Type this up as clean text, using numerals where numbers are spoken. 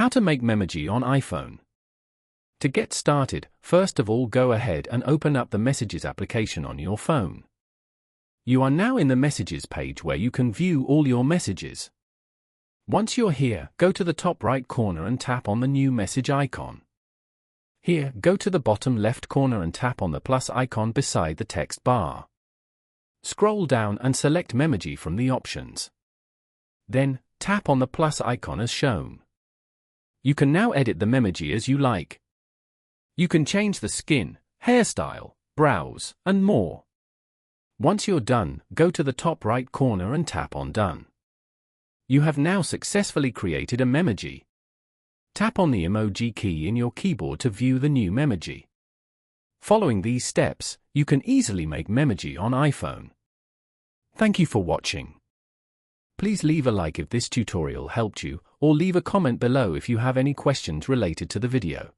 How to make Memoji on iPhone. To get started, first of all go ahead and open up the Messages application on your phone. You are now in the Messages page where you can view all your messages. Once you're here, go to the top right corner and tap on the new message icon. Here, go to the bottom left corner and tap on the plus icon beside the text bar. Scroll down and select Memoji from the options. Then, tap on the plus icon as shown. You can now edit the Memoji as you like. You can change the skin, hairstyle, brows, and more. Once you're done, go to the top right corner and tap on Done. You have now successfully created a Memoji. Tap on the emoji key in your keyboard to view the new Memoji. Following these steps, you can easily make Memoji on iPhone. Thank you for watching. Please leave a like if this tutorial helped you, or leave a comment below if you have any questions related to the video.